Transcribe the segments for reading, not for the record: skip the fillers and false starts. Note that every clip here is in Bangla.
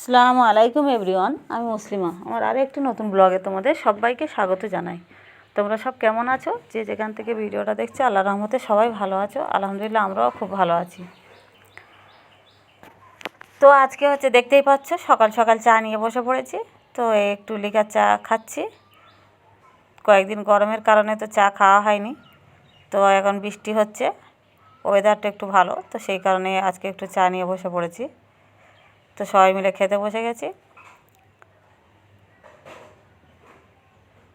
আসসালামু আলাইকুম এভরিওয়ান, আমি মুসলিমা। আমার আরও একটি নতুন ব্লগে তোমাদের সবাইকে স্বাগত জানাই। তোমরা সব কেমন আছো? যে যেখান থেকে ভিডিওটা দেখছো, আল্লাহর রহমতে সবাই ভালো আছো। আলহামদুলিল্লাহ, আমরাও খুব ভালো আছি। তো আজকে দেখতেই পাচ্ছ, সকাল সকাল চা নিয়ে বসে পড়েছি। তো একটু লিকার চা খাচ্ছি। কয়েকদিন গরমের কারণে তো চা খাওয়া হয়নি। তো এখন বৃষ্টি হচ্ছে, ওয়েদারটা একটু ভালো, তো সেই কারণে আজকে একটু চা নিয়ে বসে পড়েছি। তো সবাই মিলে খেতে বসে গেছি।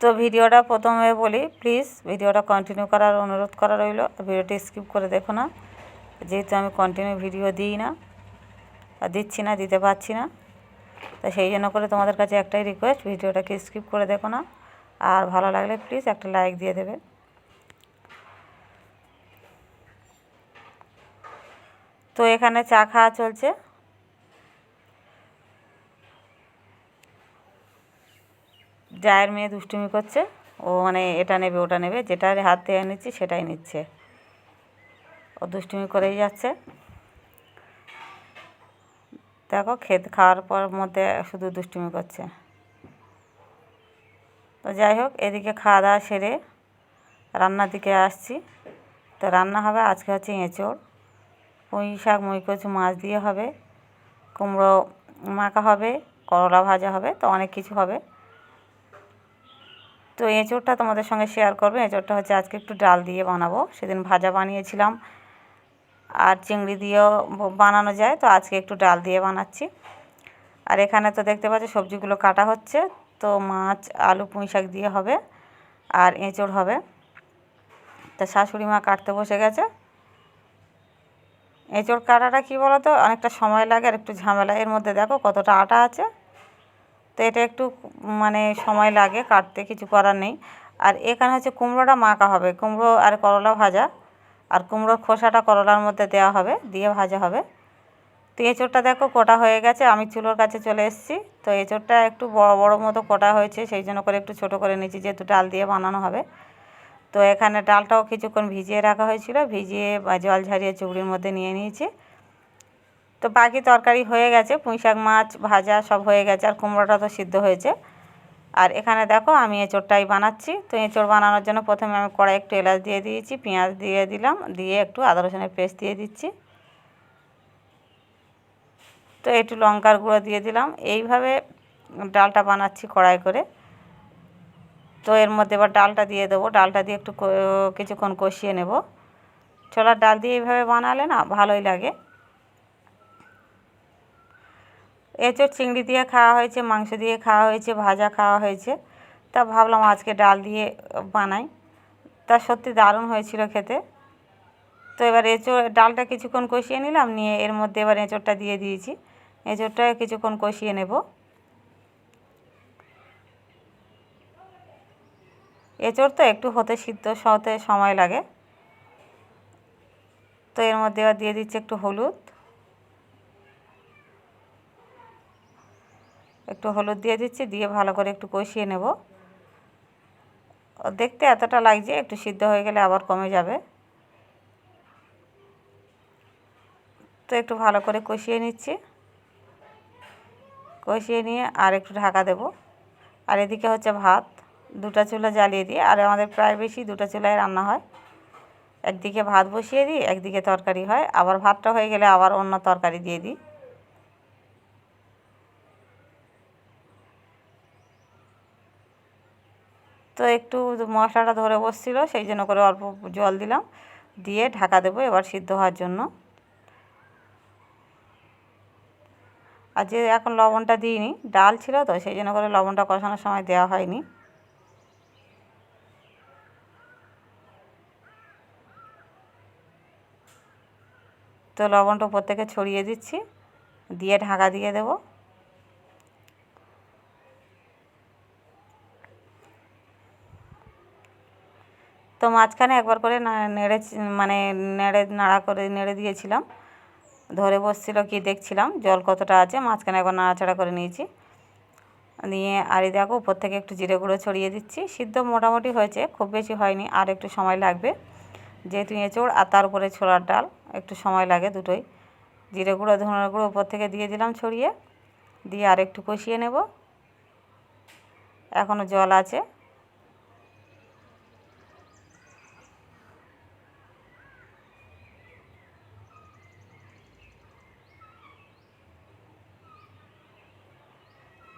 তো ভিডিওটা প্রথমে বলি, প্লিজ ভিডিওটা কন্টিনিউ করার অনুরোধ করা রইল। ভিডিওটি স্কিপ করে দেখো না, যেহেতু আমি কন্টিনিউ ভিডিও দিই না, দিচ্ছি না, দিতে পারছি না। তো সেই জন্য করে তোমাদের কাছে একটাই রিকোয়েস্ট, ভিডিওটাকে স্কিপ করে দেখো না। আর ভালো লাগলে প্লিজ একটা লাইক দিয়ে দেবে। তো এখানে চা খাওয়া চলছে। জায়ের মেয়ে দুষ্টুমি করছে, ও মানে এটা নেবে ওটা নেবে, যেটার হাত থেকে নিচ্ছি সেটাই নিচ্ছে। ও দুষ্টুমি করেই যাচ্ছে। দেখো, খাওয়ার পর মধ্যে শুধু দুষ্টুমি করছে। তো যাই হোক, এদিকে খাওয়া দাওয়া সেরে রান্নার দিকে আসছি। তো রান্না হবে আজকে এঁচোড়, পুঁই শাক, কচু মাছ দিয়ে হবে, কুমড়ো মাখা হবে, করলা ভাজা হবে, তো অনেক কিছু হবে। তো এঁচোড়টা তোমাদের সঙ্গে শেয়ার করবো। এঁচোড়টা আজকে একটু ডাল দিয়ে বানাবো। সেদিন ভাজা বানিয়েছিলাম, আর চিংড়ি দিয়েও বানানো যায়, তো আজকে একটু ডাল দিয়ে বানাচ্ছি। আর এখানে তো দেখতে পাচ্ছ সবজিগুলো কাটা হচ্ছে। তো মাছ, আলু, পুঁই শাক দিয়ে হবে, আর এঁচোড় হবে। তা শাশুড়ি মা কাটতে বসে গেছে। এঁচোড় কাটাটা কী বলো তো, অনেকটা সময় লাগে আর একটু ঝামেলা। এর মধ্যে দেখো কতটা আটা আছে, তো এটা একটু মানে সময় লাগে কাটতে, কিছু করার নেই। আর এখানে কুমড়োটা মাখা হবে, কুমড়ো আর করলা ভাজা, আর কুমড়োর খোসাটা করলার মধ্যে দেওয়া হবে, দিয়ে ভাজা হবে। তো এঁচোড়টা দেখো কোটা হয়ে গেছে, আমি চুলোর কাছে চলে এসেছি। তো এঁচোড়টা একটু বড় বড় মতো কোটা হয়েছে, সেই জন্য করে একটু ছোটো করে নিচ্ছি, যেহেতু ডাল দিয়ে বানানো হবে। তো এখানে ডালটাও কিছুক্ষণ ভিজিয়ে রাখা হয়েছিল, ভিজিয়ে জল ঝরিয়ে চুবড়ির মধ্যে নিয়ে নিয়েছি। তো বাকি তরকারি হয়ে গেছে, পুঁই শাক, মাছ ভাজা সব হয়ে গেছে, আর কুমড়োটা তো সিদ্ধ হয়েছে। আর এখানে দেখো আমি এঁচোড়টাই বানাচ্ছি। তো এঁচোড় বানানোর জন্য প্রথমে আমি কড়াই একটু এলাচ দিয়ে দিয়েছি, পেঁয়াজ দিয়ে দিলাম, দিয়ে একটু আদা রসুনের পেস্ট দিয়ে দিচ্ছি। তো একটু লঙ্কার গুঁড়ো দিয়ে দিলাম। এইভাবে ডালটা বানাচ্ছি কড়াই করে। তো এর মধ্যে এবার ডালটা দিয়ে দেবো, ডালটা দিয়ে একটু কিছুক্ষণ কষিয়ে নেব। ছোলার ডাল দিয়ে এইভাবে বানালে না ভালোই লাগে। এঁচোড় চিংড়ি দিয়ে খাওয়া হয়েছে, মাংস দিয়ে খাওয়া হয়েছে, ভাজা খাওয়া হয়েছে। তা ভাবলাম আজকে ডাল দিয়ে বানাই। তা সত্যি দারুণ হয়েছিল খেতে। তো এবার ডালটা কিছুক্ষণ কষিয়ে নিলাম, নিয়ে এর মধ্যে এবার এঁচোড়টা দিয়ে দিয়েছি। এঁচোড়টা কিছুক্ষণ কষিয়ে নেব। এঁচোড় তো একটু সিদ্ধ হতে সময় লাগে। তো এর মধ্যে এবার দিয়ে দিচ্ছি একটু হলুদ, দিয়ে দিচ্ছি, দিয়ে ভালো করে একটু কষিয়ে নেব। দেখতে এতটা লাগছে, একটু সিদ্ধ হয়ে গেলে আবার কমে যাবে। তো একটু ভালো করে কষিয়ে নিচ্ছি, কষিয়ে নিয়ে আর একটু ঢাকা দেব। আর এদিকে ভাত, দুটো চুলা জ্বালিয়ে দিই, আর আমাদের প্রায় বেশি দুটো চুলায় রান্না হয়। একদিকে ভাত বসিয়ে দিই, একদিকে তরকারি হয়, আবার ভাতটা হয়ে গেলে আবার অন্য তরকারি দিয়ে দিই। তো একটু মশলাটা ধরে বসছিল, সেই জন্য করে অল্প জল দিলাম, দিয়ে ঢাকা দেবো এবার সিদ্ধ হওয়ার জন্য। আর যে এখন লবণটা দিইনি, ডাল ছিল তো সেই জন্য করে লবণটা কষানোর সময় দেওয়া হয়নি। তো লবণটা উপর থেকে ছড়িয়ে দিচ্ছি, দিয়ে ঢাকা দিয়ে দেব। তো মাঝখানে একবার করে নেড়ে দিয়েছিলাম, ধরে বসছিল কি দেখছিলাম জল কতটা আছে, মাঝখানে একবার নাড়াচাড়া করে নিয়েছি। নিয়ে আর এই দেখো উপর থেকে একটু জিরে গুঁড়ো ছড়িয়ে দিচ্ছি। সিদ্ধ মোটামুটি হয়েছে, খুব বেশি হয়নি, আর একটু সময় লাগবে, যেহেতু এঁচোড় আর তার উপরে ছোলার ডাল, একটু সময় লাগে দুটোই। জিরে গুঁড়ো, ধনের গুঁড়ো উপর থেকে দিয়ে দিলাম ছড়িয়ে। দিয়ে আর একটু কষিয়ে নেব, এখনও জল আছে।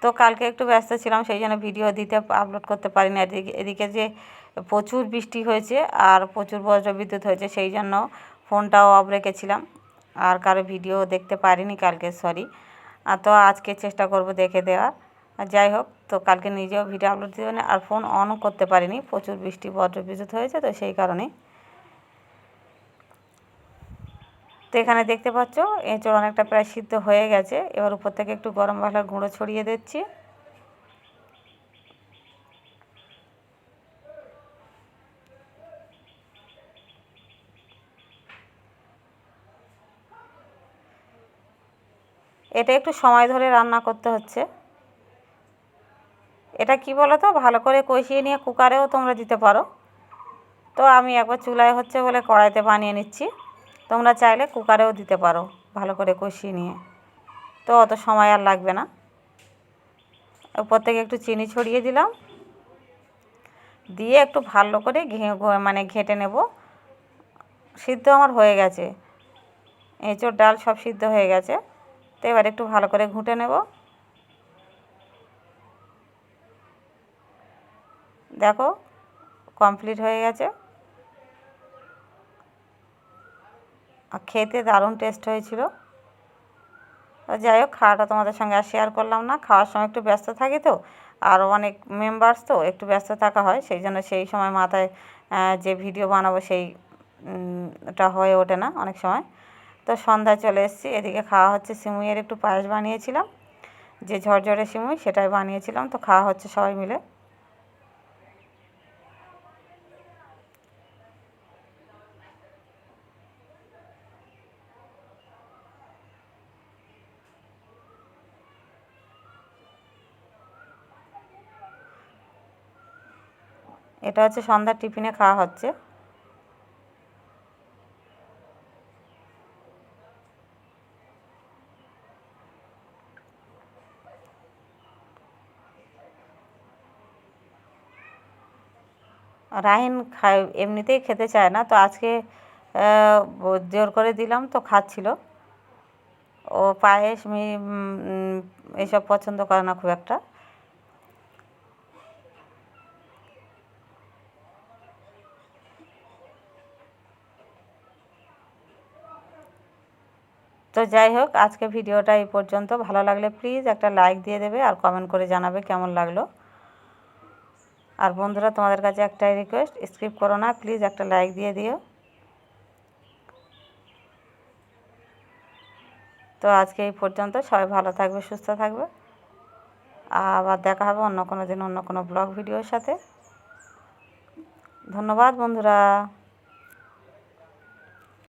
তো কালকে একটু ব্যস্ত ছিলাম, সেই জন্য ভিডিও আপলোড করতে পারিনি। এদিকে যে প্রচুর বৃষ্টি হয়েছে আর প্রচুর বজ্রবিদ্যুৎ হয়েছে, সেই জন্য ফোনটাও অফ রেখেছিলাম আর কারো ভিডিও দেখতে পারিনি কালকে, সরি। তো আজকে চেষ্টা করব দেখে দেওয়ার। যাই হোক, তো কালকে নিজেও ভিডিও আপলোড দিতে পারিনি আর ফোন অনও করতে পারিনি, প্রচুর বৃষ্টি বজ্রবিদ্যুৎ হয়েছে, তো সেই কারণে। তো এখানে দেখতে পাচ্ছ এঁচোড় অনেকটা প্রায় সিদ্ধ হয়ে গেছে। এবার উপর থেকে একটু গরম মশলার গুঁড়ো ছড়িয়ে দিচ্ছি। এটা একটু সময় ধরে রান্না করতে হচ্ছে। এটা কি বলো তো, ভালো করে কষিয়ে নিয়ে কুকারেও তোমরা দিতে পারো। তো আমি একবার চুলায় হচ্ছে বলে কড়াইতে বানিয়ে নিচ্ছি, তোমরা চাইলে কুকারেও দিতে পারো ভালো করে কষিয়ে নিয়ে, তো অত সময় আর লাগবে না। উপর থেকে একটু চিনি ছড়িয়ে দিলাম, দিয়ে একটু ভালো করে মানে ঘেঁটে নেব। সিদ্ধ আমার হয়ে গেছে, এঁচোড় ডাল সব সিদ্ধ হয়ে গেছে। তো এবার একটু ভালো করে ঘুঁটে নেব। দেখো কমপ্লিট হয়ে গেছে, আর খেতে দারুণ টেস্ট হয়েছিল। যাই হোক, খাওয়াটা তোমাদের সঙ্গে আর শেয়ার করলাম না, খাওয়ার সময় একটু ব্যস্ত থাকি, তো আর অনেক মেম্বার্স তো একটু ব্যস্ত থাকা হয়, সেই জন্য সেই সময় মাথায় যে ভিডিও বানাবো সেইটা হয়ে ওঠে না অনেক সময়। তো সন্ধ্যায় চলে এসেছি, এদিকে খাওয়া হচ্ছে। সিমুইয়ের একটু পায়েস বানিয়েছিলাম, যে ঝরঝরে সিমুই সেটাই বানিয়েছিলাম, তো খাওয়া হচ্ছে সবাই মিলে। এটা হচ্ছে সন্ধ্যার টিফিনে খাওয়া হচ্ছে। রাহিন খায়, এমনিতেই খেতে চায় না, তো আজকে জোর করে দিলাম, তো খাচ্ছিল। ও পায়েস এসব পছন্দ করে না খুব একটা। তো যাই হোক, আজকে ভিডিওটা এই পর্যন্ত। ভালো লাগলে প্লিজ একটা লাইক দিয়ে দেবে আর কমেন্ট করে জানাবে কেমন লাগলো। আর বন্ধুরা, তোমাদের কাছে একটাই রিকোয়েস্ট, স্কিপ করো না, প্লিজ একটা লাইক দিয়ে দিও। তো আজকে এই পর্যন্ত, সবাই ভালো থাকবে, সুস্থ থাকবে। আবার দেখা হবে অন্য কোনো দিন অন্য কোনো ব্লগ ভিডিওর সাথে। ধন্যবাদ বন্ধুরা।